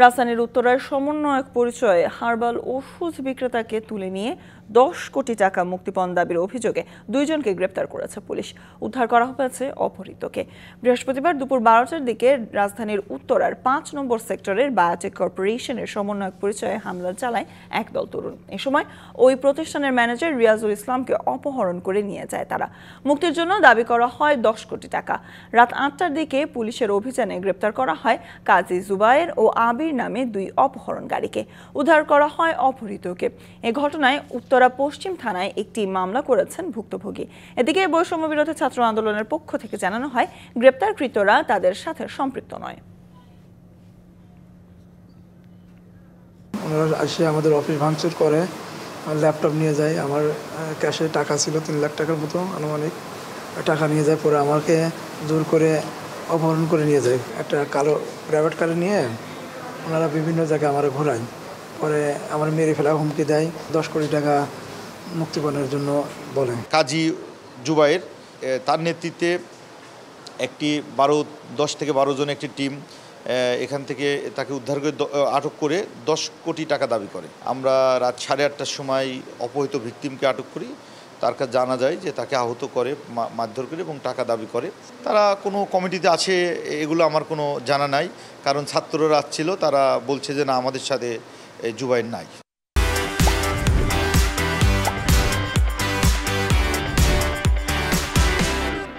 রাজধানীর উত্তরায় সমন্বয়ক পরিচয়ে হার্বাল ওষুধ বিক্রেতাকে তুলে নিয়ে 10 কোটি টাকা মুক্তিপণ দাবির অভিযোগে দুইজনকে গ্রেপ্তার করেছে পুলিশ। উদ্ধার করা হয়েছে অপহৃতকে। বৃহস্পতিবার দুপুর 12টার দিকে রাজধানীর উত্তরার 5 নম্বর সেক্টরের বায়োটেক কর্পোরেশনের সমন্বয়ক পরিচয়ে হামলা চালায় একদল তরুণ। এ সময় ওই প্রতিষ্ঠানের ম্যানেজার রিয়াজুল ইসলামকে অপহরণ করে নিয়ে যায় তারা। মুক্তির জন্য দাবি করা হয় 10 কোটি টাকা। রাত 8টার দিকে পুলিশের অভিযানে গ্রেপ্তার করা হয় কাজী জুবায়ের ও আবির নামে দুই অপহরণকারীকে। উদ্ধার করা হয় অপহৃতকে। এ ঘটনায় উত্তরা পশ্চিম থানায় একটি মামলা করেছেন ভুক্তভোগী। এদিকে বৈষম্য বিরোধী ছাত্র আন্দোলনের পক্ষ থেকে জানানো হয় গ্রেপ্তারকৃতরা তাদের সাথে সম্পৃক্ত নয়। ওনারা এসে আমাদের অফিস ভাঙচুর করে, ল্যাপটপ নিয়ে যায়, আমার ক্যাশে টাকা ছিল 3 লাখ টাকার মতো আনুমানিক টাকা নিয়ে যায়। পরে আমাকে জোর করে অপহরণ করে নিয়ে যায়। একটা কালো প্রাইভেট কারে নিয়ে ওনারা বিভিন্ন জায়গায় আমার ঘোরায়। পরে আমার মেরে ফেলা হুমকি দেয়, 10 কোটি টাকা মুক্তিপণের জন্য বলে। কাজী জুবায়ের তার নেতৃত্বে একটি 10 থেকে 12 জন একটি টিম এখান থেকে তাকে উদ্ধার করে আটক করে 10 কোটি টাকা দাবি করে। আমরা রাত 8:30টার সময় অপহৃত ভিকটিমকে আটক করি। তার কাছে জানা যায় যে তাকে আহত করে, মারধর করে এবং টাকা দাবি করে। তারা কোনো কমিটিতে আছে এগুলো আমার কোনো জানা নাই, কারণ ছাত্ররা আসছিল, তারা বলছে যে না, আমাদের সাথে জুবায়ের নাই।